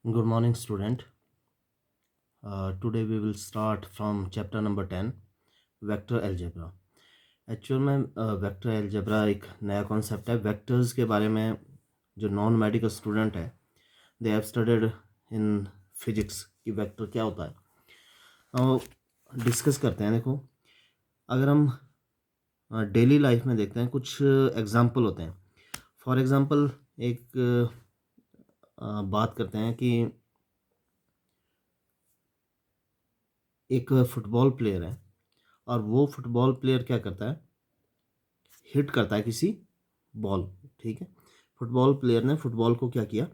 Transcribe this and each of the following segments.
Good morning, student. Today we will start from chapter number 10, vector algebra. Actual में vector algebra एक नया concept है. Vectors के बारे में जो नॉन मेडिकल स्टूडेंट है they have studied in physics कि वेक्टर क्या होता है. डिस्कस करते हैं. देखो, अगर हम डेली लाइफ में देखते हैं कुछ एग्जांपल होते हैं. फॉर एग्जांपल एक बात करते हैं कि एक फुटबॉल प्लेयर है और वो फुटबॉल प्लेयर क्या करता है, हिट करता है किसी बॉल. ठीक है, फुटबॉल प्लेयर ने फुटबॉल को क्या किया,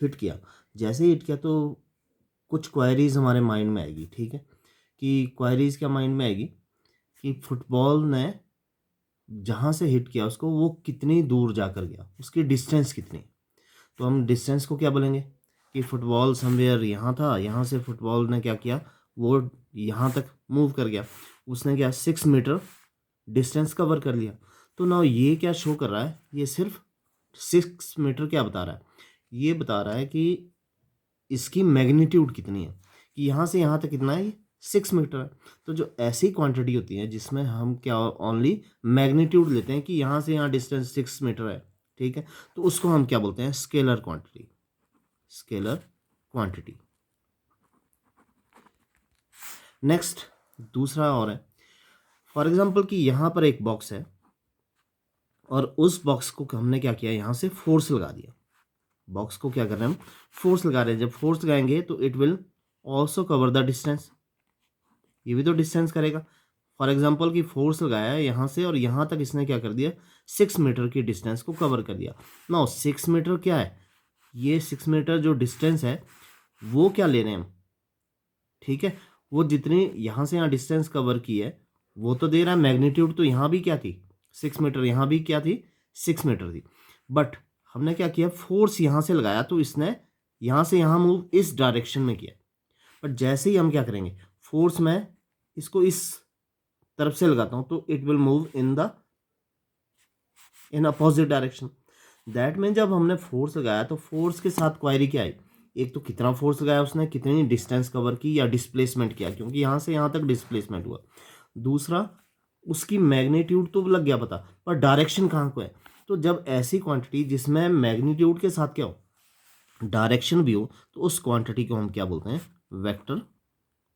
हिट किया. जैसे हिट किया तो कुछ क्वायरीज हमारे माइंड में आएगी. ठीक है, कि क्वायरीज क्या माइंड में आएगी कि फुटबॉल ने जहाँ से हिट किया उसको वो कितनी दूर जाकर गया, उसकी डिस्टेंस कितनी. तो हम डिस्टेंस को क्या बोलेंगे कि फुटबॉल समवेयर यहाँ था, यहाँ से फुटबॉल ने क्या किया, वो यहाँ तक मूव कर गया. उसने क्या 6 मीटर डिस्टेंस कवर कर लिया. तो ना ये क्या शो कर रहा है, ये सिर्फ 6 मीटर क्या बता रहा है, ये बता रहा है कि इसकी मैग्नीट्यूड कितनी है, कि यहाँ से यहाँ तक कितना है, ये 6 मीटर है. तो जो ऐसी क्वांटिटी होती है जिसमें हम क्या ओनली मैग्नीट्यूड लेते हैं कि यहाँ से यहाँ डिस्टेंस 6 मीटर है. ठीक है, तो उसको हम क्या बोलते हैं, scalar quantity. Scalar quantity. Next दूसरा और है. फॉर एग्जांपल कि यहाँ पर एक बॉक्स है और उस बॉक्स को हमने क्या किया, यहाँ से फोर्स लगा दिया. बॉक्स को क्या कर रहे हैं हम, फोर्स लगा रहे हैं. जब फोर्स लगाएंगे तो it will also cover the distance, ये भी तो डिस्टेंस करेगा. फॉर एग्जाम्पल कि फोर्स लगाया है यहाँ से और यहाँ तक, इसने क्या कर दिया, 6 मीटर की डिस्टेंस को कवर कर दिया. नाउ 6 मीटर क्या है, ये 6 मीटर जो डिस्टेंस है वो क्या ले रहे हैं हम. ठीक है, वो जितनी यहाँ से यहाँ डिस्टेंस कवर की है वो तो दे रहा है. मैग्नीट्यूड तो यहाँ भी क्या थी, 6 मीटर, यहाँ भी क्या थी, 6 मीटर थी. बट हमने क्या किया, फोर्स यहाँ से लगाया तो इसने यहाँ से यहाँ मूव इस डायरेक्शन में किया. बट जैसे ही हम क्या करेंगे, फोर्स में इसको इस तरफ से लगाता हूँ तो it will move in opposite direction. That mean जब हमने फोर्स लगाया तो फोर्स के साथ क्वायरी क्या आई, एक तो कितना फोर्स लगाया उसने, कितनी डिस्टेंस कवर की या डिस्प्लेसमेंट किया, क्योंकि यहाँ से यहाँ तक डिस्प्लेसमेंट हुआ. दूसरा, उसकी मैग्नीट्यूड तो लग गया पता, पर डायरेक्शन कहाँ को है. तो जब ऐसी क्वांटिटी जिसमें मैग्नीट्यूड के साथ क्या हो, डायरेक्शन भी हो, तो उस क्वांटिटी को हम क्या बोलते हैं, वेक्टर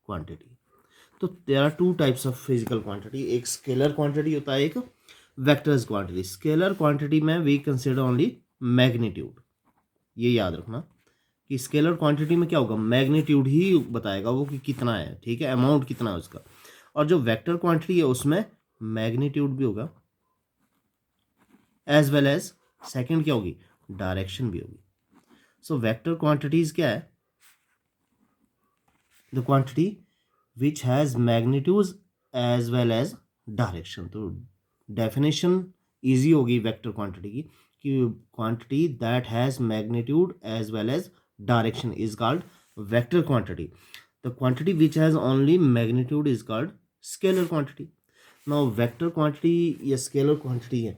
क्वांटिटी. तो there are two types of physical quantity, एक स्केलर क्वांटिटी होता है, एक वेक्टर्स क्वांटिटी. स्केलर क्वांटिटी में वी कंसिडर ओनली मैग्नीट्यूड. ये याद रखना कि स्केलर क्वांटिटी में क्या होगा, मैग्नीट्यूड ही बताएगा वो कि कितना है. ठीक है, अमाउंट कितना है उसका. और जो वेक्टर क्वांटिटी है उसमें मैग्नीट्यूड भी होगा एज वेल एज सेकंड क्या होगी, डायरेक्शन भी होगी. सो वेक्टर क्वांटिटीज क्या है, the quantity which has magnitude as well as direction. तो डेफिनेशन इजी होगी वेक्टर क्वांटिटी की, कि quantity that has magnitude as well as direction is called vector quantity. The quantity which has only magnitude is called scalar quantity. Now vector quantity या scalar quantity है,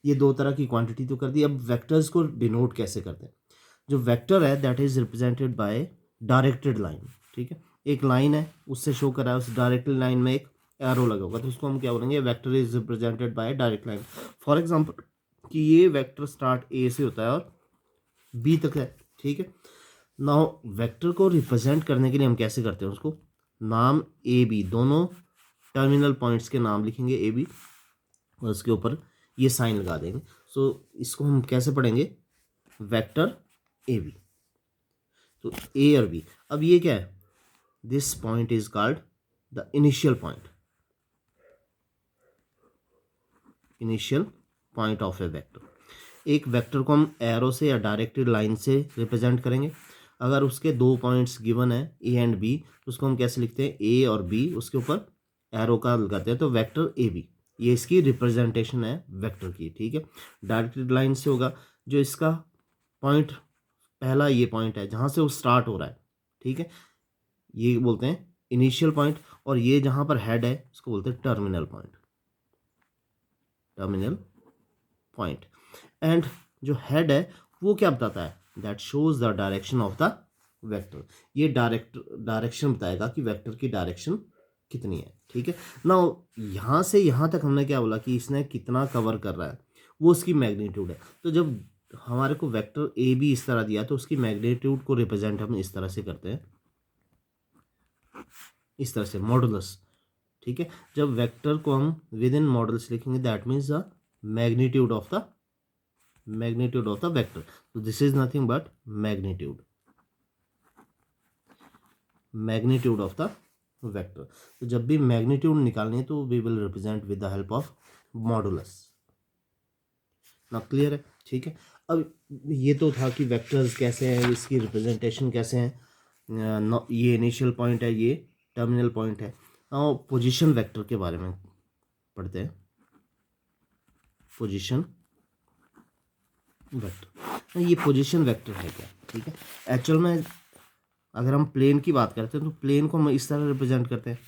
ये दो तरह की quantity तो कर दी. अब वेक्टर्स को डिनोट कैसे करते हैं. जो वेक्टर है that is represented by directed line. ठीक है, एक लाइन है उससे शो कर रहा है, उस डायरेक्टेड लाइन में एक एरो लगा होगा, तो उसको हम क्या बोलेंगे, vector is represented by direct line. For example कि ये वेक्टर स्टार्ट ए से होता है और बी तक है. ठीक है, नाउ वेक्टर को रिप्रेजेंट करने के लिए हम कैसे करते हैं, उसको नाम ए बी, दोनों टर्मिनल पॉइंट्स के नाम लिखेंगे ए बी और उसके ऊपर ये साइन लगा देंगे. सो इसको हम कैसे पढ़ेंगे, वेक्टर ए बी. तो ए और बी. अब ये क्या है, this point is called the initial point. Initial point of a vector. एक वेक्टर को हम एरो से या डायरेक्टेड लाइन से रिप्रेजेंट करेंगे. अगर उसके दो पॉइंट्स गिवन है ए एंड बी, तो उसको हम कैसे लिखते हैं, ए और बी उसके ऊपर एरो का लगाते हैं, तो वेक्टर ए बी. ये इसकी रिप्रेजेंटेशन है वेक्टर की. ठीक है, डायरेक्टेड लाइन से होगा, जो इसका पॉइंट पहला ये पॉइंट है जहाँ से वो स्टार्ट हो रहा है. ठीक है, ये बोलते हैं इनिशियल पॉइंट. और ये जहाँ पर हेड है उसको बोलते हैं terminal point. Terminal point. And जो हेड है वो क्या बताता है, that shows the direction of the vector, ये डायरेक्शन बताएगा कि वेक्टर की डायरेक्शन कितनी है। ठीक है ना, यहाँ से यहाँ तक हमने क्या बोला कि इसने कितना कवर कर रहा है, वो उसकी मैग्नीट्यूड है। तो जब हमारे को वेक्टर ए बी इस तरह दिया तो उसकी मैग्नीट्यूड को रिप्रेजेंट हम इस तरह से करते हैं, इस तरह से मॉडुलस। ठीक है, जब वेक्टर को हम विद इन मॉडल्स लिखेंगे that means the magnitude of the vector. तो this is nothing but magnitude of the vector. तो जब भी मैग्नीट्यूड निकालनी है तो we will represent with the help of modulus. ना क्लियर है? ठीक है, अब ये तो था कि वेक्टर्स कैसे हैं, इसकी रिप्रेजेंटेशन कैसे हैं, ये इनिशियल पॉइंट है, ये टर्मिनल पॉइंट है। नाउ पोजीशन वेक्टर के बारे में पढ़ते हैं। पोजीशन वेक्टर, ये पोजीशन वेक्टर है क्या? ठीक है, एक्चुअल में अगर हम प्लेन की बात करते हैं तो प्लेन को हम इस तरह रिप्रेजेंट करते हैं,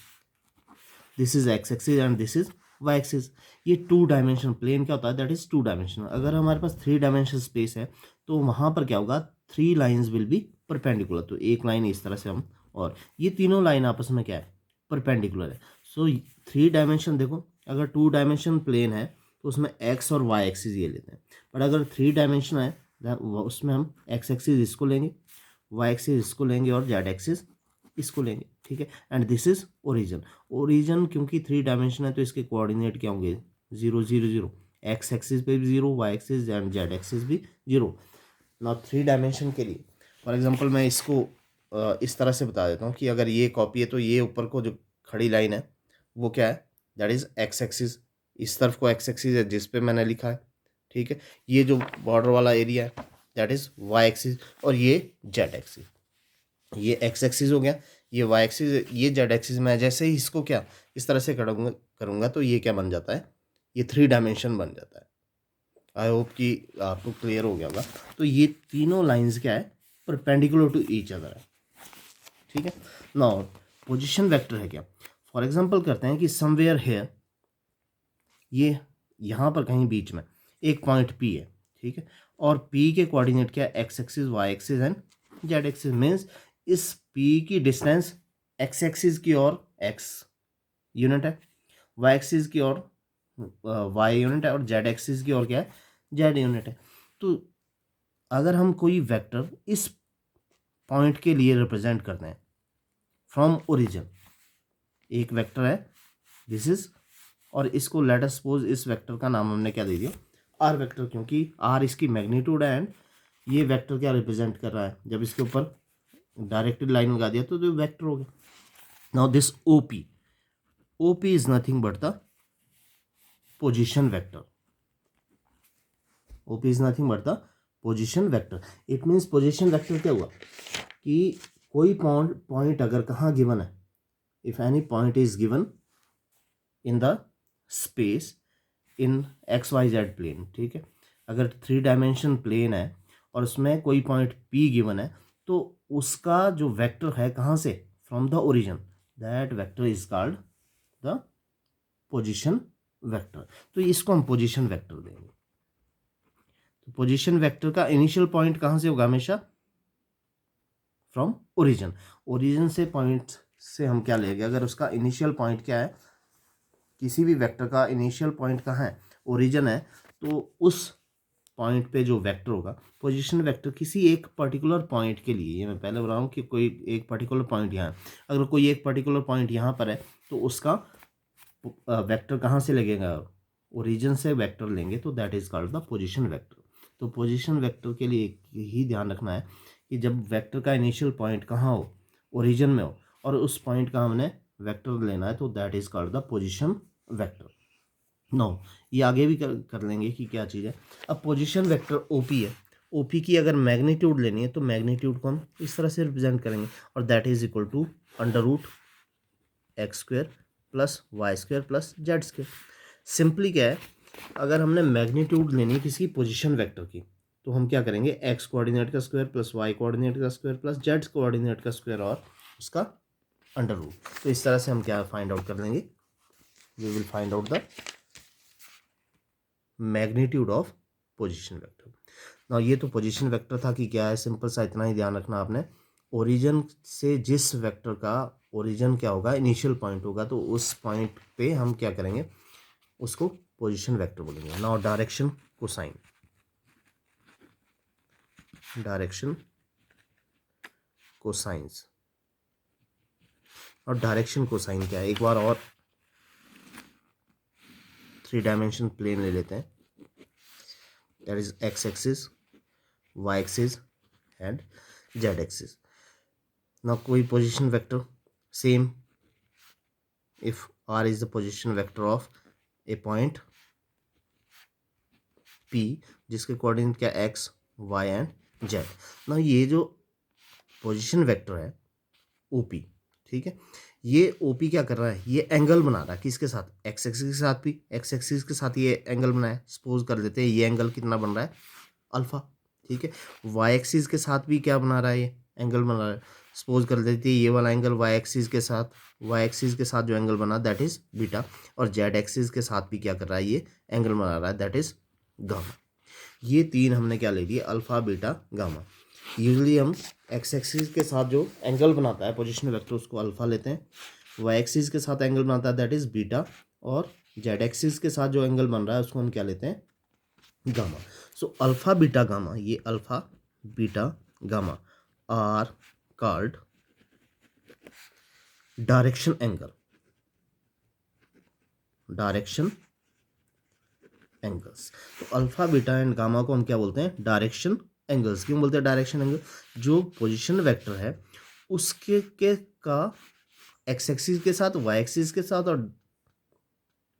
this is X axis and this is Y axis. ये 2 डायमेंशन प्लेन क्या होता है, दैट इज 2 डायमेंशन। अगर हमारे पास 3 डायमेंशन स्पेस है तो वहाँ पर क्या होगा, 3 लाइन्स विल बी परपेंडिकुलर। तो एक लाइन इस तरह से हम, और ये तीनों लाइन आपस में क्या है, परपेंडिकुलर है। सो 3 डायमेंशन देखो, अगर 2 डायमेंशन प्लेन है तो उसमें एक्स और वाई एक्सिस ये लेते हैं, बट अगर 3 डायमेंशन है उसमें हम एक्स एक्सिस इसको लेंगे, वाई एक्सिस इसको लेंगे और जेड एक्सिस इसको लेंगे। ठीक है, एंड दिस इज ओरिजिन क्योंकि 3 डायमेंशन है तो इसके कोऑर्डिनेट क्या होंगे, 0 0 0। एक्स एक्सिस पे भी 0, Y axis and Z axis भी 0। ना 3 डायमेंशन के लिए फॉर एग्जांपल मैं इसको इस तरह से बता देता हूँ कि अगर ये कॉपी है तो ये ऊपर को जो खड़ी लाइन है वो क्या है, दैट इज एक्स एक्सिस। इस तरफ को एक्स एक्सिस है जिस पे मैंने लिखा है। ठीक है, ये जो बॉर्डर वाला एरिया है दैट इज वाई एक्सिस, और ये जेड एक्सिस। ये एक्स एक्सिस हो गया, ये वाई एक्सिस, ये जेड एक्सिस। मैं जैसे ही इसको क्या इस तरह से करूँगा तो ये क्या बन जाता है, ये 3 डायमेंशन बन जाता है। आई होप कि आपको क्लियर हो गया होगा। तो ये तीनों लाइंस क्या है, परपेंडिकुलर टू ईच अदर है। ठीक है, नाउ पोजीशन वेक्टर है क्या, फॉर एग्जांपल करते हैं कि समवेयर हेयर, ये यहाँ पर कहीं बीच में एक पॉइंट पी है। ठीक है, और पी के कोऑर्डिनेट क्या है, X axis, Y axis and Z axis. Means इस पी की डिस्टेंस एक्स एक्सिस की ओर एक्स यूनिट है, वाई एक्सिस की ओर वाई यूनिट है, और जेड एक्सिस की ओर क्या है, जेड यूनिट है। तो अगर हम कोई वेक्टर इस पॉइंट के लिए रिप्रेजेंट करते हैं फ्रॉम ओरिजिन, एक वेक्टर है दिस इज, और इसको लेट अस सपोज इस वेक्टर का नाम हमने क्या दे दिया, आर वेक्टर, क्योंकि आर इसकी मैग्नीट्यूड है एंड ये वेक्टर क्या रिप्रेजेंट कर रहा है। जब इसके ऊपर डायरेक्टेड लाइन लगा दिया तो वेक्टर हो गया। Now this OP, OP is nothing but the position vector. OP is nothing but the position vector. It means position vector क्या हुआ कि कोई पॉइंट अगर कहाँ गिवन है, if any point is given in the space in X Y Z plane. ठीक है, अगर 3 डायमेंशन प्लेन है और उसमें कोई पॉइंट पी गिवन है तो उसका जो वेक्टर है कहाँ से, from the origin, that vector is called the position vector. तो इसको हम पोजीशन वेक्टर देंगे। तो पोजीशन वेक्टर का इनिशियल पॉइंट कहाँ से होगा, हमेशा फ्रॉम ओरिजिन। ओरिजिन से पॉइंट से हम क्या लेंगे, अगर उसका इनिशियल पॉइंट क्या है, किसी भी वेक्टर का इनिशियल पॉइंट कहाँ है, ओरिजिन है, तो उस पॉइंट पे जो वेक्टर होगा, पोजीशन वेक्टर किसी एक पर्टिकुलर पॉइंट के लिए, ये मैं पहले बोल रहा हूँ कि कोई एक पर्टिकुलर पॉइंट यहाँ है, अगर कोई एक पर्टिकुलर पॉइंट यहाँ पर है तो उसका वेक्टर कहाँ से लगेगा, ओरिजिन से वेक्टर लेंगे, तो that is called the position vector. तो पोजीशन वेक्टर के लिए ही ध्यान रखना है कि जब वेक्टर का इनिशियल पॉइंट कहाँ हो, ओरिजिन में हो, और उस पॉइंट का हमने वेक्टर लेना है तो that is called the position vector. No, ये आगे भी कर लेंगे कि क्या चीज़ है। अब पोजीशन वेक्टर ओपी है, ओपी की अगर मैग्नीट्यूड लेनी है तो मैग्नीट्यूड को हम इस तरह से रिप्रेजेंट करेंगे, और that is equal to under root X square plus Y square plus Z square. Simply क्या है, अगर हमने मैग्नीट्यूड लेनी है किसी पोजीशन वेक्टर की तो हम क्या करेंगे, एक्स कोऑर्डिनेट का स्क्वायर प्लस वाई कोऑर्डिनेट का स्क्वायर प्लस जेड कोऑर्डिनेट का स्क्वायर और उसका अंडर रूट। तो इस तरह से हम क्या फाइंड आउट कर लेंगे, we will find out the magnitude of position vector. ना ये तो पोजीशन वेक्टर था कि क्या है, सिंपल सा इतना ही ध्यान रखना आपने, ओरिजिन से जिस वेक्टर का ओरिजिन क्या होगा, इनिशियल पॉइंट होगा, तो उस पॉइंट पे हम क्या करेंगे, उसको पोजीशन वेक्टर बोलेंगे। Now direction cosine, direction cosines. और डायरेक्शन कोसाइन क्या है, एक बार और 3 डायमेंशन प्लेन ले लेते हैं, that is X axis, Y axis and Z axis. ना कोई position vector, same, if r is the position vector of a point p जिसके कोऑर्डिनेट क्या x y एंड z। ना ये जो पोजीशन वेक्टर है OP, ठीक है, ये OP क्या कर रहा है, ये एंगल बना रहा है किसके साथ, x एक्सिस के साथ भी, x एक्सिस के साथ ये एंगल बनाया, सपोज कर लेते हैं ये एंगल कितना बन रहा है, अल्फा, ठीक है। y एक्सिस के साथ भी क्या बना रहा है, ये एंगल बना रहा है, सपोज कर देते हैं ये वाला एंगल y एक्सिस के साथ, y एक्सिस के साथ जो एंगल बना दैट इज बीटा, और z एक्सिस के साथ भी क्या कर रहा है, ये एंगल बना रहा है दैट इज गामा। ये तीन हमने क्या ले लिए, अल्फा बीटा गामा। यूजली हम एक्स एक्सिस के साथ जो एंगल बनाता है पोजिशन वेक्टर उसको अल्फा लेते हैं, वाई एक्सिस के साथ एंगल बनाता है दैट इज बीटा, और जेड एक्सिस के साथ जो एंगल बन रहा है उसको हम क्या लेते हैं, gamma. So alpha beta gamma, ये alpha beta gamma are called direction angle, direction angles. तो अल्फा बीटा एंड गामा को हम क्या बोलते हैं, डायरेक्शन एंगल्स। क्यों बोलते हैं डायरेक्शन एंगल, जो पोजीशन वेक्टर है उसके के का एक्स एक्सिस के साथ, वाई एक्सिस के साथ और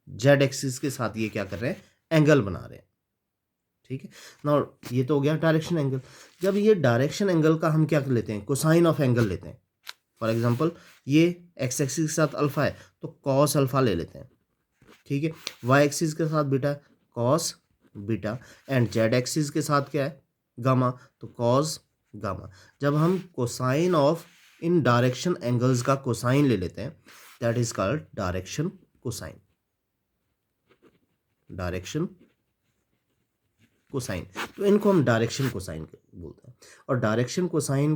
जेड एक्सिस के साथ ये क्या कर रहे हैं, एंगल बना रहे हैं, ठीक है ना। ये तो हो गया डायरेक्शन एंगल। जब ये डायरेक्शन एंगल का हम क्या कर लेते हैं, कोसाइन ऑफ एंगल लेते हैं। फॉर एग्जांपल ये एक्स एक्सिस के साथ अल्फा है तो कॉस अल्फा ले लेते हैं, ठीक है। वाई एक्सिस के साथ beta, cos beta, and Z axis के साथ क्या है, गामा, तो कॉस गामा। जब हम cosine of in direction angles का कोसाइन ले लेते हैं that is called direction cosine, direction cosine. तो इनको हम डायरेक्शन कोसाइन बोलते हैं। और डायरेक्शन कोसाइन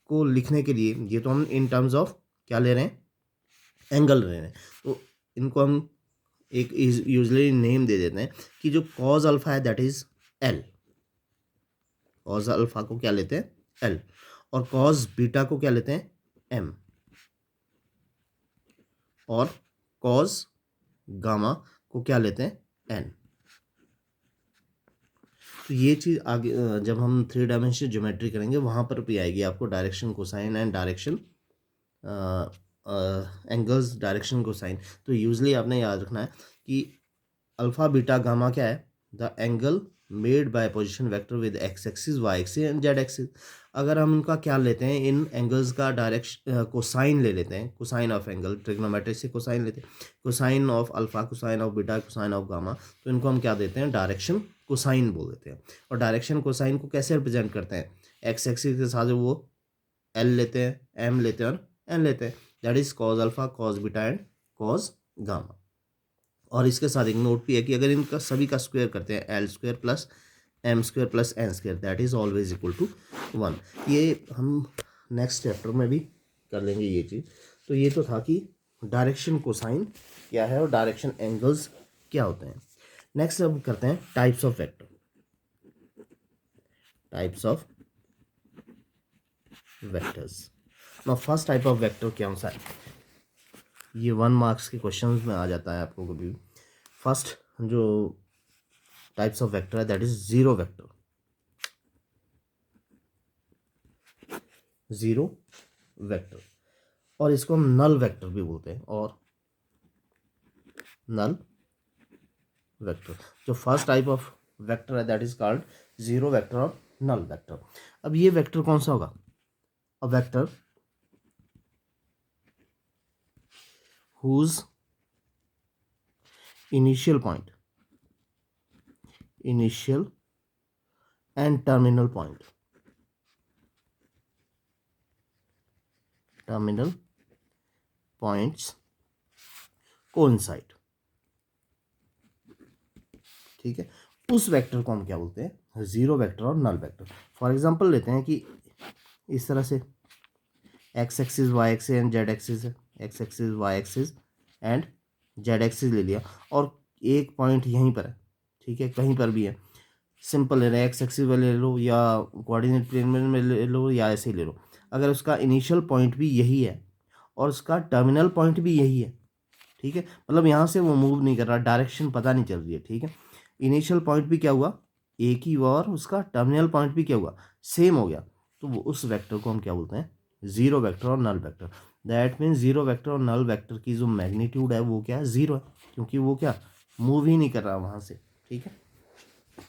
को लिखने के लिए ये तो हम इन टर्म्स ऑफ क्या ले रहे हैं, एंगल ले रहे हैं, तो इनको हम एक यूजली नेम दे देते हैं कि जो कॉज अल्फा है that is L, cause alpha को क्या लेते हैं, एल, और कॉज बीटा को क्या लेते हैं, एम, और कॉज गामा को क्या लेते हैं, एन। तो ये चीज़ आगे जब हम 3 डायमेंशन ज्योमेट्री करेंगे वहाँ पर भी आएगी आपको, direction cosine and direction angles, direction cosine. तो यूजली आपने याद रखना है कि अल्फा बीटा गामा क्या है, the angle made by position vector with X axis, Y axis and Z axis. अगर हम इनका क्या लेते हैं, इन एंगल्स का डायरेक्शन कोसाइन ले लेते हैं, कोसाइन ऑफ एंगल, ट्रिग्नोमेट्री से कोसाइन लेते हैं, cosine of alpha, cosine of beta, cosine of gamma, तो इनको हम क्या देते हैं, डायरेक्शन कोसाइन बोल देते हैं। और डायरेक्शन कोसाइन को कैसे रिप्रेजेंट करते हैं, एक्स एक्सिस के साथ वो एल लेते हैं, एम लेते हैं और एन लेते हैं, that is cause alpha, cos beta and cause gamma. और इसके साथ एक नोट भी है कि अगर इनका सभी का स्क्वायर करते हैं, L square plus M square plus N square that is always equal to 1। ये हम नेक्स्ट चैप्टर में भी कर लेंगे ये चीज़। तो ये तो था कि डायरेक्शन कोसाइन क्या है और डायरेक्शन एंगल्स क्या होते हैं। नेक्स्ट अब करते हैं types of vector, types of vectors. Now first type of vector क्या सा है, ये 1 मार्क्स के क्वेश्चंस में आ जाता है आपको कभी। फर्स्ट जो टाइप्स ऑफ वेक्टर है that is zero vector, zero vector, और इसको हम नल वेक्टर भी बोलते हैं, और नल वेक्टर। जो फर्स्ट टाइप ऑफ वेक्टर है that is called zero vector और नल वेक्टर। अब ये वेक्टर कौन सा होगा, a vector whose initial point, initial and terminal point, terminal points coincide, ठीक है। उस वेक्टर को हम क्या बोलते हैं, जीरो वेक्टर और नल वेक्टर। फॉर एग्जांपल लेते हैं कि इस तरह से X axis Y axis and Z axis है, X axis Y axis and Z axis ले लिया, और एक पॉइंट यहीं पर है, ठीक है, कहीं पर भी है, सिंपल है, एक्स एक्सिस में ले लो या कोऑर्डिनेट प्लेन में ले लो या ऐसे ही ले लो। अगर उसका इनिशियल पॉइंट भी यही है और उसका टर्मिनल पॉइंट भी यही है, ठीक है, मतलब यहाँ से वो मूव नहीं कर रहा, डायरेक्शन पता नहीं चल रही है, ठीक है, इनिशियल पॉइंट भी क्या हुआ, एक ही हुआ, और उसका टर्मिनल पॉइंट भी क्या हुआ, सेम हो गया, तो वो उस वेक्टर को हम क्या बोलते हैं, जीरो वेक्टर और null vector. That means zero vector और नल वेक्टर की जो मैग्नीट्यूड है वो क्या है, जीरो है, क्योंकि वो क्या मूव ही नहीं कर रहा वहाँ से, ठीक है।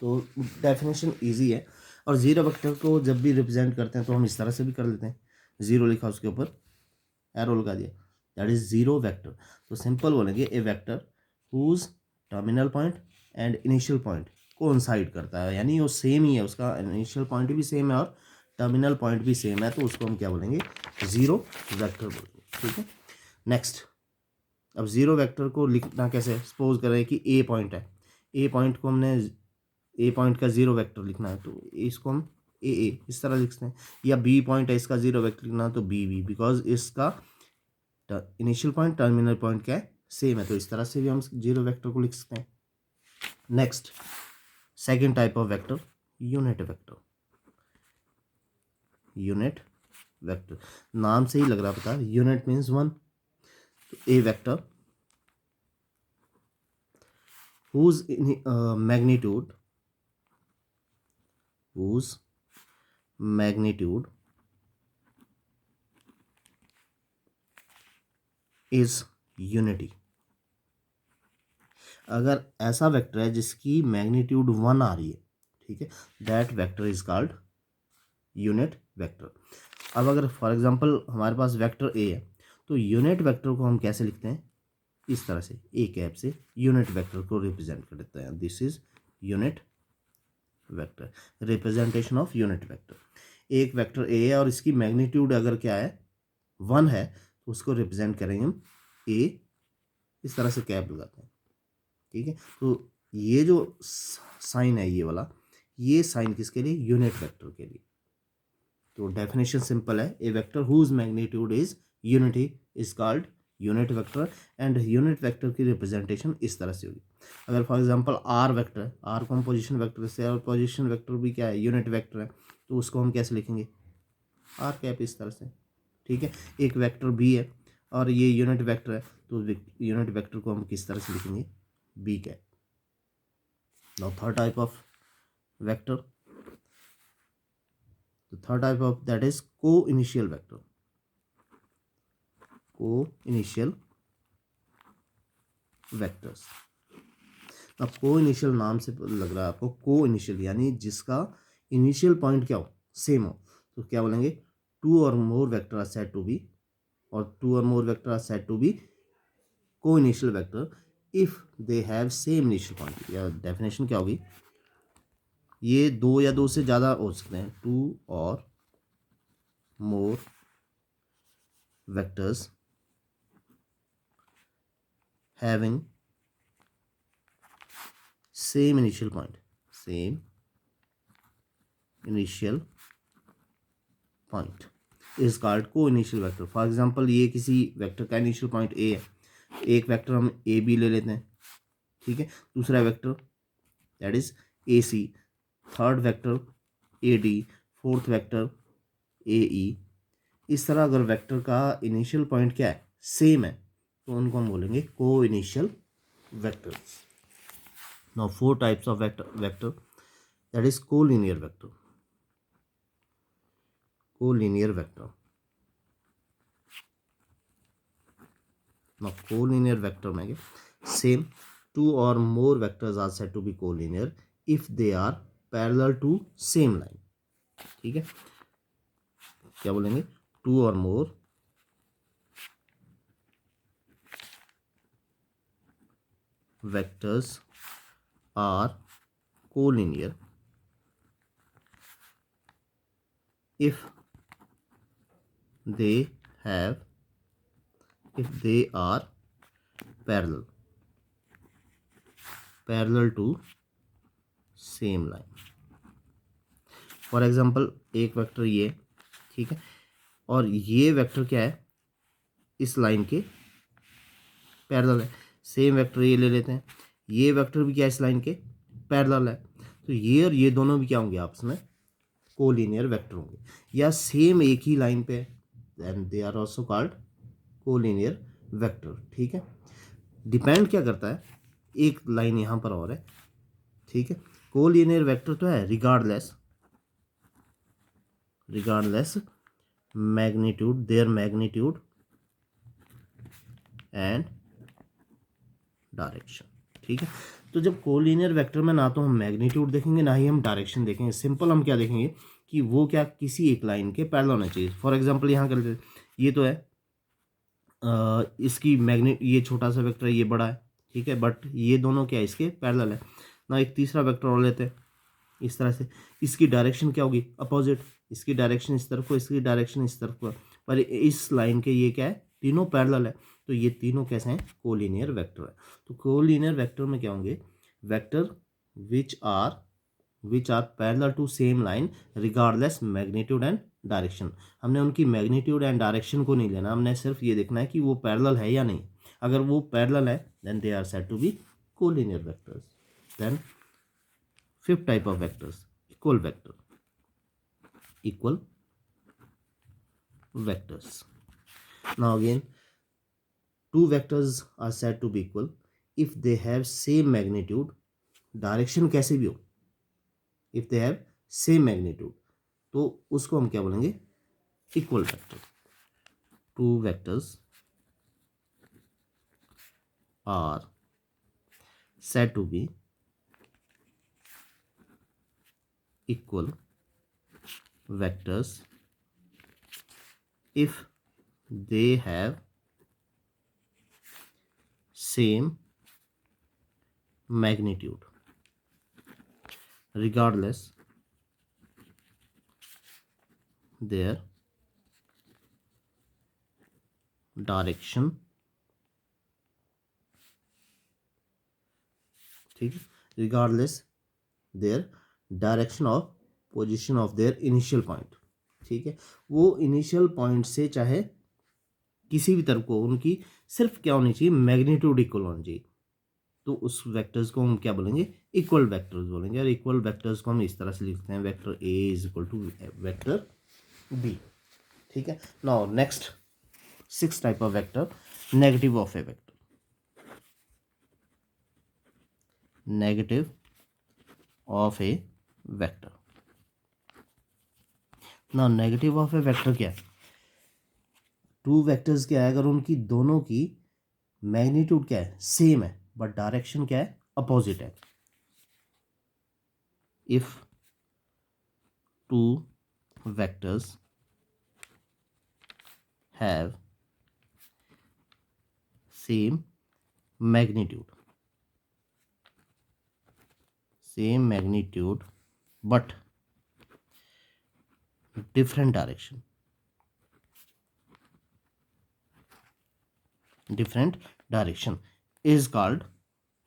तो डेफिनेशन इजी है। और जीरो वेक्टर को जब भी रिप्रेजेंट करते हैं तो हम इस तरह से भी कर लेते हैं, जीरो लिखा उसके ऊपर एरो लगा दिया, दैट इज जीरो वेक्टर। तो सिंपल बोलेंगे a vector whose terminal point and initial point coincide करता है, यानी वो सेम ही है, उसका इनिशियल पॉइंट भी सेम है और टर्मिनल पॉइंट भी सेम है, तो उसको हम क्या बोलेंगे, जीरो वेक्टर बोलेंगे, ठीक है। नेक्स्ट, अब जीरो वेक्टर को लिखना कैसे, सपोज करें कि ए पॉइंट है, ए पॉइंट को हमने, ए पॉइंट का जीरो वेक्टर लिखना है तो इसको हम ए इस तरह लिखते हैं, या बी पॉइंट है इसका जीरो वेक्टर लिखना है तो बी, बिकॉज इसका इनिशियल पॉइंट टर्मिनल पॉइंट क्या है, सेम है, तो इस तरह से भी हम जीरो वेक्टर को लिख सकते हैं। Next, second type of vector, unit vector. Unit vector नाम से ही लग रहा पता है, यूनिट मीन्स वन। तो ए vector whose magnitude whose magnitude is unity। अगर ऐसा वेक्टर है जिसकी मैग्नीट्यूड वन आ रही है, ठीक है, that vector is called unit vector. अब अगर फॉर एग्जांपल हमारे पास वेक्टर ए है, तो यूनिट वेक्टर को हम कैसे लिखते हैं, इस तरह से ए कैप से यूनिट वेक्टर को रिप्रेजेंट कर देते हैं, this is unit vector, representation of unit vector. एक वेक्टर ए है और इसकी मैग्नीट्यूड अगर क्या है, वन है, तो उसको रिप्रेजेंट करेंगे हम ए, इस तरह से कैप लगाते हैं, ठीक है। तो ये जो साइन है ये वाला, ये साइन किसके लिए, यूनिट वेक्टर के लिए। तो डेफिनेशन सिंपल है, a vector whose magnitude is unity is called unit vector, and unit vector की रिप्रेजेंटेशन इस तरह से होगी। अगर फॉर एग्जांपल आर वेक्टर है, आर को हम पोजीशन वेक्टर से, और पोजीशन वेक्टर भी क्या है, यूनिट वेक्टर है, तो उसको हम कैसे लिखेंगे, आर कैप, इस तरह से, ठीक है। एक वेक्टर बी है और ये यूनिट वेक्टर है, तो यूनिट वेक्टर को हम किस तरह से लिखेंगे, B cap. Now third type of vector, the third type of that is co-initial vector, co-initial vectors। अब को-इनिशियल नाम से लग रहा है आपको, को-इनिशियल यानी जिसका इनिशियल पॉइंट क्या हो, सेम हो, तो क्या बोलेंगे, two or more vector are said to be, और two or more vector are said to be coinitial vector if they have same initial point. या डेफिनेशन क्या होगी, ये दो या दो से ज़्यादा हो सकते हैं, to or more vectors having same initial point, same initial point is called co-initial vector। For example ये किसी वेक्टर का इनिशियल पॉइंट ए है, एक वेक्टर हम ए बी ले लेते हैं, ठीक है, दूसरा vector that is A C, third vector A D, fourth vector A E. इस तरह अगर वेक्टर का इनिशियल पॉइंट क्या है, सेम है, तो उनको हम बोलेंगे को initial vector. Now four types of vector that is collinear vector, collinear vector। Now collinear vector में same, two or more vectors are said to be collinear if they are parallel to same line, ठीक है, क्या बोलेंगे, two or more vectors are collinear if they have, if they are parallel, parallel to same line। For example एक vector ये, ठीक है, और ये वेक्टर क्या है, इस लाइन के पैरेलल है। सेम वेक्टर ये ले लेते हैं, ये वेक्टर भी क्या है, इस लाइन के पैरेलल है। तो ये और ये दोनों भी क्या होंगे, आपस में कोलिनियर वेक्टर होंगे, या सेम एक ही लाइन पे, then they are also called collinear vector. ठीक है, डिपेंड क्या करता है, एक लाइन यहाँ पर और है। ठीक है, कोलिनियर वेक्टर तो है regardless magnitude, there magnitude and direction. ठीक है, तो जब कोलिनियर वेक्टर में ना तो हम मैग्नीट्यूड देखेंगे ना ही हम डायरेक्शन देखेंगे, सिंपल हम क्या देखेंगे कि वो क्या किसी एक लाइन के पैरेलल होना चाहिए। फॉर एग्जांपल यहाँ कर लेते, ये तो है इसकी ये छोटा सा वेक्टर है, ये बड़ा है। ठीक है, बट ये दोनों क्या है, इसके पैरेलल है ना। एक तीसरा वेक्टर और लेते हैं इस तरह से, इसकी डायरेक्शन क्या होगी, अपोजिट, इसकी डायरेक्शन इस तरफ को, इसकी डायरेक्शन इस तरफ को, पर इस लाइन के ये क्या है, तीनों पैरेलल है, तो ये तीनों कैसे हैं, कोलिनियर वेक्टर है। तो कोलिनियर वेक्टर में क्या होंगे, vector which are parallel to same line regardless magnitude and direction. हमने उनकी मैग्नीट्यूड एंड डायरेक्शन को नहीं लेना, हमने सिर्फ ये देखना है कि वो पैरेलल है या नहीं। अगर वो पैरेलल है then they are said to be collinear vectors. Then fifth type of vectors, equal vectors. Now again, two vectors are said to be equal if they have same magnitude, direction कैसे भी हो, if they have same magnitude, तो उसको हम क्या बोलेंगे, equal vector. Two vectors are said to be equal vectors if they have same magnitude regardless their direction। ठीक है, regardless their direction of position of their initial point. ठीक है, वो इनिशियल पॉइंट से चाहे किसी भी तरफ को, उनकी सिर्फ क्या होनी चाहिए, मैग्नीट्यूड इक्वल होनी चाहिए। तो उस वेक्टर्स को हम क्या बोलेंगे, इक्वल वेक्टर्स बोलेंगे। और इक्वल वेक्टर्स को हम इस तरह से लिखते हैं, vector A is equal to vector B. ठीक है, now next six type of vector, negative of a vector. Negative of a vector. ना नेगेटिव ऑफ ए वेक्टर क्या है, टू वेक्टर्स क्या है, अगर उनकी दोनों की मैग्नीट्यूड क्या है, सेम है, बट डायरेक्शन क्या है, अपोजिट है। If two vectors have same magnitude but different direction is called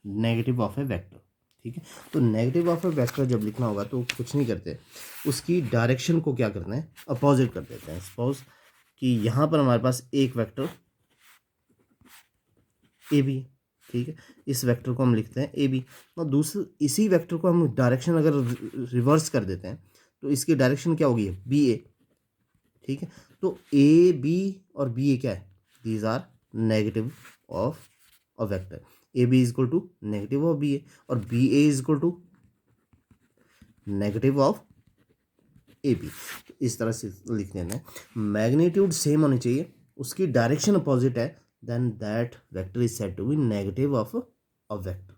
negative of a vector। ठीक है, तो नेगेटिव ऑफ ए वेक्टर जब लिखना होगा तो कुछ नहीं करते, उसकी डायरेक्शन को क्या करना है, अपोजिट कर देते हैं। सपोज कि यहाँ पर हमारे पास एक वेक्टर ए बी, ठीक है, इस वेक्टर को हम लिखते हैं ए बी, और दूसरे इसी वेक्टर को हम डायरेक्शन अगर रिवर्स कर देते हैं तो इसकी डायरेक्शन क्या होगी, बी ए। ठीक है, तो ए बी और बी ए क्या है, these are negative of a vector. A B is equal to negative of B A, और B A is equal to negative of A B. इस तरह से लिख देना है, मैग्नीट्यूड सेम होनी चाहिए, उसकी डायरेक्शन अपोजिट है, then that vector is said to be negative of a vector.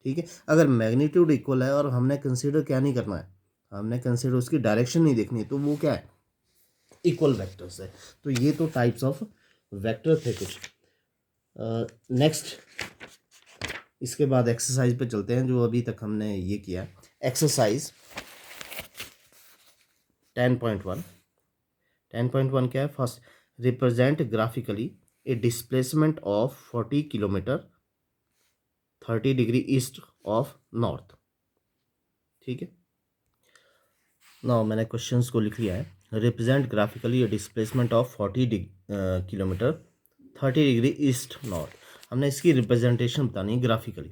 ठीक है, अगर मैग्नीट्यूड इक्वल है और हमने कंसीडर क्या नहीं करना है, हमने कंसीडर उसकी डायरेक्शन नहीं देखनी है, तो वो क्या है, इक्वल वेक्टर्स है। तो ये तो टाइप्स ऑफ वेक्टर थे कुछ। नेक्स्ट इसके बाद एक्सरसाइज पे चलते हैं, जो अभी तक हमने ये किया। एक्सरसाइज 10.1 क्या है, first represent graphically A displacement of 40 kilometre 30 degree east of north. ठीक है, नाउ मैंने क्वेश्चंस को लिख लिया है। Represent graphically displacement of 40 kilometre 30 degree east north. हमने इसकी रिप्रेजेंटेशन बतानी है ग्राफिकली।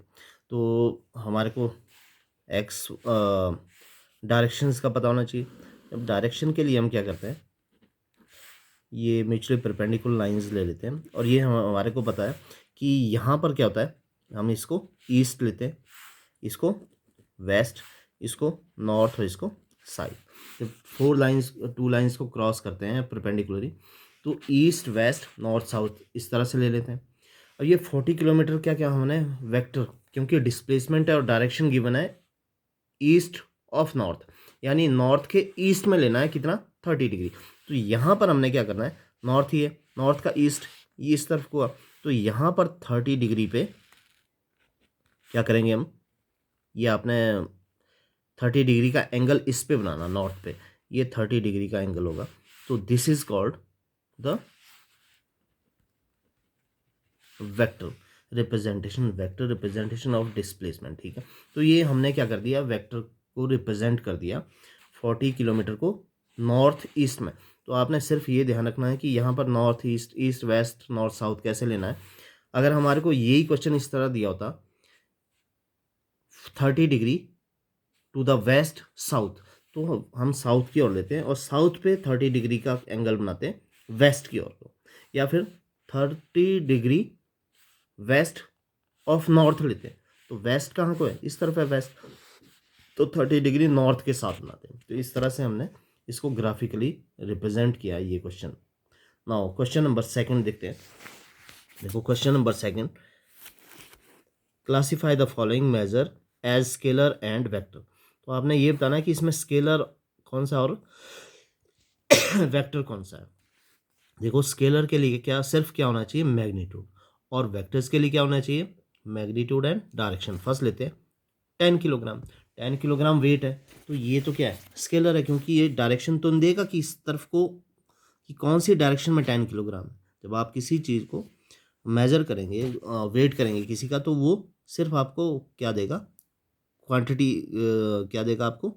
तो हमारे को एक्स डायरेक्शंस का पता होना चाहिए। अब डायरेक्शन के लिए हम क्या करते हैं, ये म्यूचुअली परपेंडिकुलर लाइंस ले लेते हैं, और ये हमारे को पता है कि यहाँ पर क्या होता है, हम इसको ईस्ट लेते हैं, इसको वेस्ट, इसको नॉर्थ और इसको साउथ। जब फोर लाइंस टू लाइंस को क्रॉस करते हैं परपेंडिकुलरली, तो ईस्ट वेस्ट नॉर्थ साउथ इस तरह से ले लेते हैं। और ये 40 किलोमीटर क्या क्या हमने वेक्टर, क्योंकि डिस्प्लेसमेंट है और डायरेक्शन गिवन है ईस्ट ऑफ नॉर्थ, यानी नॉर्थ के ईस्ट में लेना है कितना, 30 डिग्री। तो यहाँ पर हमने क्या करना है, नॉर्थ ही है, नॉर्थ का ईस्ट ये इस तरफ को, तो यहाँ पर 30 डिग्री पे क्या करेंगे हम, ये आपने 30 डिग्री का एंगल इस पे बनाना, नॉर्थ पे ये 30 डिग्री का एंगल होगा। तो this is called the vector representation of displacement. ठीक है, तो ये हमने क्या कर दिया, वेक्टर को रिप्रेजेंट कर दिया 40 किलोमीटर को नॉर्थ ईस्ट में। तो आपने सिर्फ ये ध्यान रखना है कि यहाँ पर north east, east west, north south कैसे लेना है। अगर हमारे को यही क्वेश्चन इस तरह दिया होता 30 degree to the west south, तो हम साउथ की ओर लेते हैं और साउथ पे 30 डिग्री का एंगल बनाते हैं वेस्ट की ओर को, या फिर 30 डिग्री वेस्ट ऑफ नॉर्थ लेते हैं। तो वेस्ट कहाँ को है, इस तरफ है वेस्ट, तो 30 डिग्री नॉर्थ के साथ बनाते हैं। तो इस तरह से हमने इसको ग्राफिकली रिप्रेजेंट किया ये question. Now question number second देखते हैं। देखो question number second, classify the following measure as scalar and vector. तो आपने ये बताना है कि इसमें स्केलर कौन सा और वेक्टर कौन सा है। देखो स्केलर के लिए क्या, सिर्फ क्या होना चाहिए, मैग्नीट्यूड, और वेक्टर्स के लिए क्या होना चाहिए, मैग्नीट्यूड एंड डायरेक्शन। फर्स्ट लेते हैं 10 किलोग्राम, 10 किलोग्राम वेट है, तो ये तो क्या है, स्केलर है, क्योंकि ये डायरेक्शन तो नहीं देगा कि इस तरफ को, कि कौन सी डायरेक्शन में 10 किलोग्राम है। जब आप किसी चीज़ को मेजर करेंगे, वेट करेंगे किसी का, तो वो सिर्फ आपको क्या देगा, क्वांटिटी क्या देगा आपको,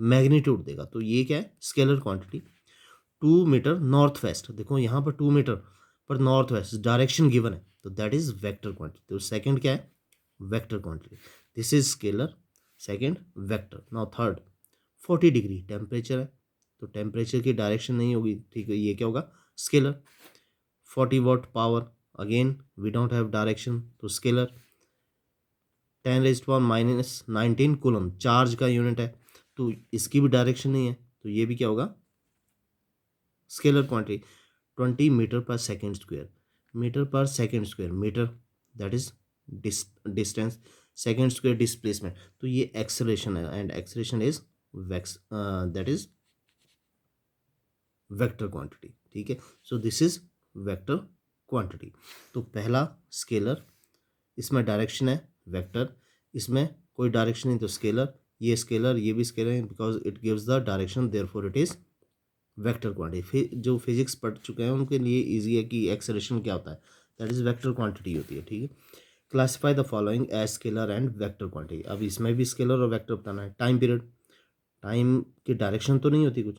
मैग्नीट्यूड देगा। तो ये क्या है, scalar quantity. 2 metre north west, देखो यहाँ पर 2 मीटर पर नॉर्थ वेस्ट डायरेक्शन गिवन है, तो दैट इज वेक्टर क्वांटिटी। तो सेकंड क्या है, vector quantity, this is scalar, second vector. Now third 40 degree temperature है, तो टेम्परेचर की डायरेक्शन नहीं होगी, ठीक है, ये क्या होगा, scalar. 40 watt power, again we don't have direction, तो स्केलर। 10⁻⁻19 कूलम चार्ज का यूनिट है, तो इसकी भी डायरेक्शन नहीं है, तो ये भी क्या होगा, scalar quantity. 20 metre per second square, metre per second square, metre that is distance, second square displacement, तो ये एक्सेलरेशन है, एंड एक्सेलरेशन इज वेक्स दैट इज वेक्टर क्वांटिटी। ठीक है, so this is vector quantity. तो पहला स्केलर, इसमें direction है वेक्टर, इसमें कोई डायरेक्शन नहीं तो स्केलर, ये स्केलर ये भी स्केलर है, because it gives the direction, therefore it is vector quantity. जो फिजिक्स पढ़ चुके हैं उनके लिए इजी है कि एक्सेलरेशन क्या होता है, दैट इज वेक्टर क्वांटिटी होती है। ठीक है, classify the following as scalar and vector quantity. अब इसमें भी स्केलर और वेक्टर बताना है। टाइम पीरियड, टाइम की डायरेक्शन तो नहीं होती कुछ,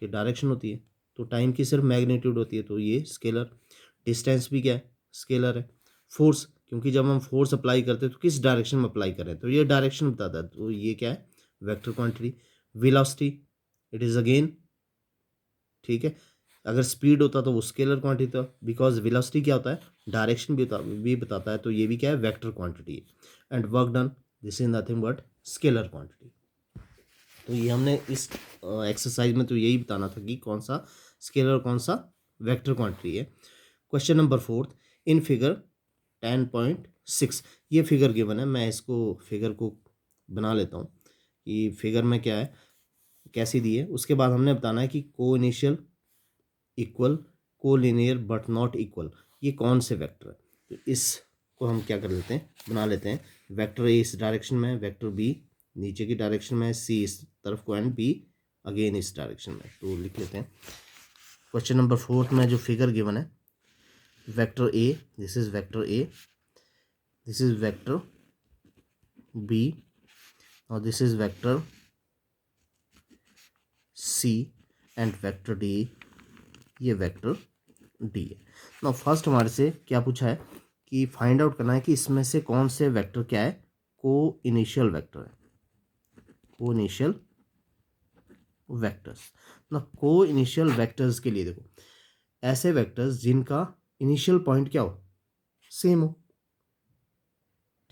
कि डायरेक्शन होती है, तो टाइम की सिर्फ मैग्नीट्यूड होती है, तो ये स्केलर। डिस्टेंस भी क्या है, स्केलर है। फोर्स, क्योंकि जब हम फोर्स अप्लाई करते हैं तो किस डायरेक्शन में अप्लाई करें, तो ये डायरेक्शन बताता है, तो ये क्या है, vector quantity. Velocity, it is again, ठीक है, अगर स्पीड होता तो वो स्केलर क्वांटिटी था, बिकॉज वेलोसिटी क्या होता है, डायरेक्शन भी बताता है, तो ये भी क्या है, वेक्टर क्वांटिटी है। And work done, this is nothing but scalar quantity. तो ये हमने इस एक्सरसाइज में तो यही बताना था कि कौन सा स्केलर और कौन सा वेक्टर क्वांटिटी है। Question number fourth, in figure 10.6, ये फिगर गिवन है, मैं इसको फिगर को बना लेता हूँ कि फिगर में क्या है, कैसी दी है। उसके बाद हमने बताना है कि को इनिशियल, इक्वल, को लीनियर बट नॉट इक्वल, ये कौन से वेक्टर है। तो इसको हम क्या कर लेते हैं, बना लेते हैं। वेक्टर ए इस डायरेक्शन में है, वेक्टर बी नीचे की डायरेक्शन में है, सी इस तरफ को, एंड बी अगेन इस डायरेक्शन में, तो लिख लेते हैं। क्वेश्चन नंबर फोर्थ में जो फिगर गिवन है, vector A, this is vector A, this is vector B, और this is vector C, and vector D, ये वेक्टर डी है। ना फर्स्ट हमारे से क्या पूछा है कि फाइंड आउट करना है कि इसमें से कौन से वेक्टर क्या है, को इनिशियल वेक्टर है, को इनिशियल वेक्टर्स। ना को इनिशियल वेक्टर्स के लिए देखो, ऐसे वेक्टर्स जिनका इनिशियल पॉइंट क्या हो, सेम हो,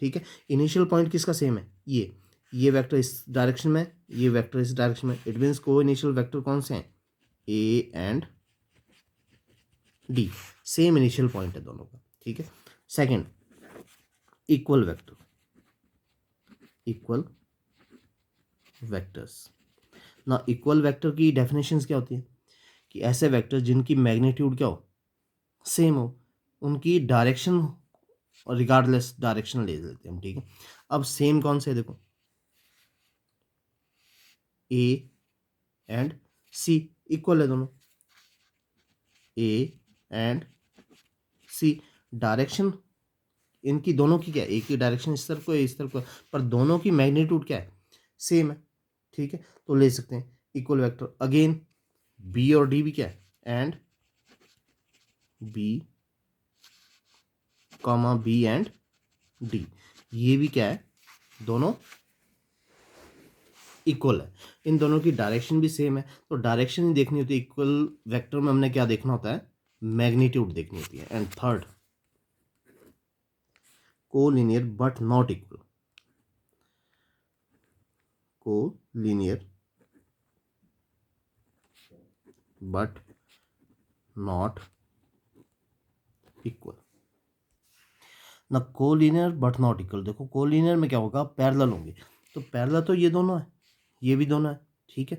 ठीक है। इनिशियल पॉइंट किसका सेम है, ये वेक्टर इस डायरेक्शन में, ये वेक्टर इस डायरेक्शन में, इट मीन्स को इनिशियल वेक्टर कौन से हैं, A and D, same initial point है दोनों का, ठीक है। Second, equal vector, equal vectors. ना इक्वल वेक्टर की डेफिनेशंस क्या होती है कि ऐसे वेक्टर जिनकी मैग्नीट्यूड क्या हो, सेम हो, उनकी डायरेक्शन रिगार्डलेस डायरेक्शन ले लेते हैं हम, ठीक है। अब सेम कौन से है, देखो ए एंड सी इक्वल है दोनों, ए एंड सी, डायरेक्शन इनकी दोनों की क्या है, एक ही डायरेक्शन इस तरफ को है, इस तरफ को है, पर दोनों की मैग्नीट्यूड क्या है, सेम है, ठीक है। तो ले सकते हैं इक्वल वेक्टर। अगेन बी और डी भी क्या है, and B comma B and D, ये भी क्या है, दोनों इक्वल है, इन दोनों की डायरेक्शन भी सेम है। तो डायरेक्शन ही देखनी होती है, इक्वल वेक्टर में हमने क्या देखना होता है, मैग्नीट्यूड देखनी होती है। And third, collinear but not equal, collinear but not equal. ना कोलिनियर बट नॉट इक्वल, देखो कोलिनियर में क्या होगा, पैरेलल होंगे, तो पैरेलल तो ये दोनों है, ये भी दोनों है, ठीक है।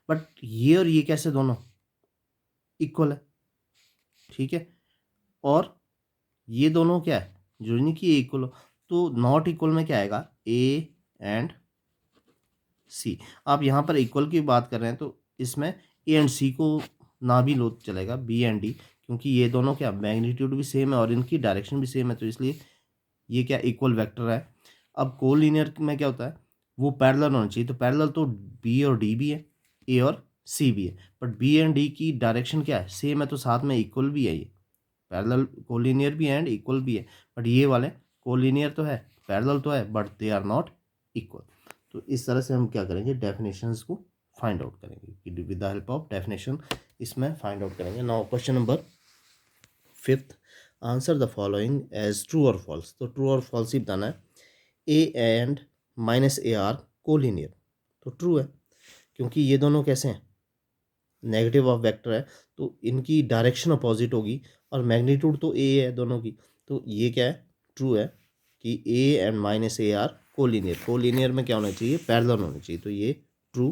बट ये और ये कैसे दोनों इक्वल है, ठीक है। और ये दोनों क्या है, जो नहीं कि इक्वल हो, तो नॉट इक्वल में क्या आएगा, ए एंड सी। आप यहाँ पर इक्वल की बात कर रहे हैं तो इसमें ए एंड सी को ना भी लो तो चलेगा, बी एंड डी, क्योंकि ये दोनों क्या मैग्नीट्यूड भी सेम है और इनकी डायरेक्शन भी सेम है, तो इसलिए ये क्या इक्वल वेक्टर है। अब कोलिनियर में क्या होता है, वो पैरेलल होना चाहिए, तो पैरेलल तो बी और डी भी है, ए और सी भी है, बट बी एंड डी की डायरेक्शन क्या है, सेम है, तो साथ में इक्वल भी है, ये पैरेलल कोलिनियर भी एंड इक्वल भी है। बट ये वाले कोलिनियर तो है, पैरेलल तो है, but they are not equal. तो इस तरह से हम क्या करेंगे, डेफिनेशंस को फाइंड आउट करेंगे कि with the help of definition इसमें फाइंड आउट करेंगे। Now question number 5th, answer the following as true और फॉल्स। तो ट्रू और फॉल्स ही बताना है। A and minus A are collinear, तो ट्रू है, क्योंकि ये दोनों कैसे हैं, नेगेटिव ऑफ वेक्टर है, तो इनकी डायरेक्शन अपोजिट होगी और मैग्नीट्यूड तो ए है दोनों की, तो ये क्या है, ट्रू है कि A and minus A are collinear. Collinear में क्या होना चाहिए, पैरेलल होना चाहिए, तो ये true.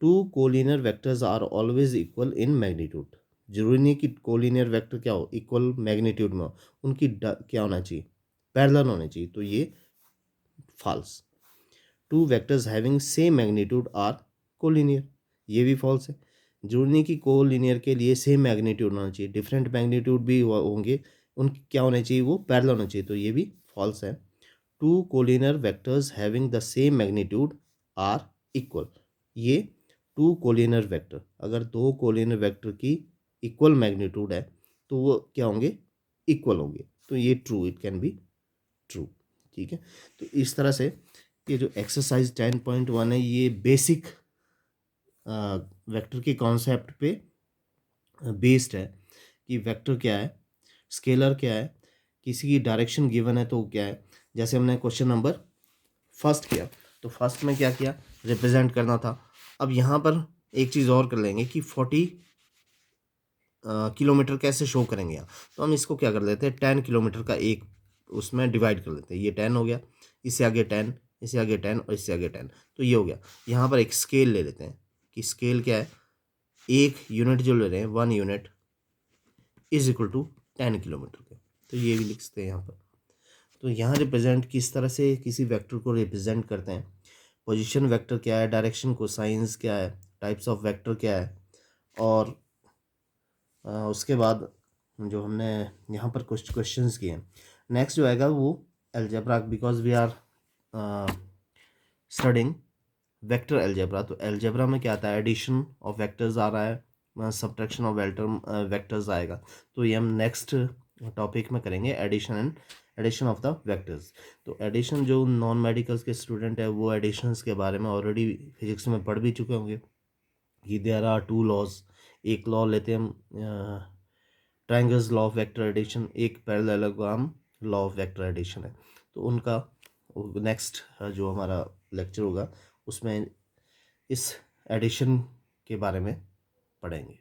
Two collinear vectors are always equal in magnitude, जरूरी नहीं कि कोलिनियर वेक्टर क्या हो, इक्वल मैग्नीट्यूड में हो, उनकी क्या होना चाहिए, पैरेलल होने चाहिए, तो ये false. Two vectors having same magnitude are collinear, ये भी फॉल्स है, जरूरी नहीं कि कोलिनियर के लिए सेम मैग्नीट्यूड होना चाहिए, डिफरेंट मैग्नीट्यूड भी होंगे, उनकी क्या होना चाहिए, वो पैरेलल होना चाहिए, तो ये भी फॉल्स है। Two collinear vectors having the same magnitude are equal, ये टू कोलिनियर वेक्टर, अगर दो कोलिनियर वेक्टर की इक्वल मैग्नीट्यूड है तो वो क्या होंगे, इक्वल होंगे, तो ये true, it can be true, ठीक है। तो इस तरह से ये जो एक्सरसाइज 10.1 है, ये बेसिक वेक्टर के कॉन्सेप्ट पे बेस्ड है कि वेक्टर क्या है, स्केलर क्या है, किसी की डायरेक्शन गिवन है तो क्या है। जैसे हमने क्वेश्चन नंबर फर्स्ट किया, तो फर्स्ट में क्या किया, रिप्रेजेंट करना था। अब यहाँ पर एक चीज़ और कर लेंगे कि 40 किलोमीटर कैसे शो करेंगे यहाँ, तो हम इसको क्या कर लेते हैं, 10 किलोमीटर का एक उसमें डिवाइड कर लेते हैं, ये 10 हो गया, इससे आगे 10, इससे आगे 10 और इससे आगे 10, तो ये हो गया। यहाँ पर एक स्केल ले लेते हैं कि स्केल क्या है, एक यूनिट जो ले रहे हैं 1 unit is equal to 10 kilometre के, तो ये भी लिख सकते हैं यहाँ पर। तो यहाँ रिप्रेजेंट किस तरह से किसी वेक्टर को रिप्रेजेंट करते हैं, पोजीशन वेक्टर क्या है, डायरेक्शन कोसाइंस क्या है, टाइप्स ऑफ वेक्टर क्या है, और उसके बाद जो हमने यहाँ पर कुछ क्वेश्चंस किए हैं। नेक्स्ट जो आएगा वो algebra, because we are studying vector algebra, तो अलजेब्रा में क्या आता है, एडिशन ऑफ वेक्टर्स आ रहा है, सब्ट्रैक्शन ऑफ वेक्टर्स आएगा। तो ये हम नेक्स्ट टॉपिक में करेंगे, एडिशन ऑफ द वेक्टर्स। तो एडिशन, जो नॉन मेडिकल्स के स्टूडेंट है वो एडिशंस के बारे में ऑलरेडी फिजिक्स में पढ़ भी चुके होंगे कि देयर आर टू लॉज। एक लॉ लेते हैं हम, triangles law of vector addition, एक parallelogram law of vector addition है। तो उनका नेक्स्ट जो हमारा लेक्चर होगा उसमें इस एडिशन के बारे में पढ़ेंगे।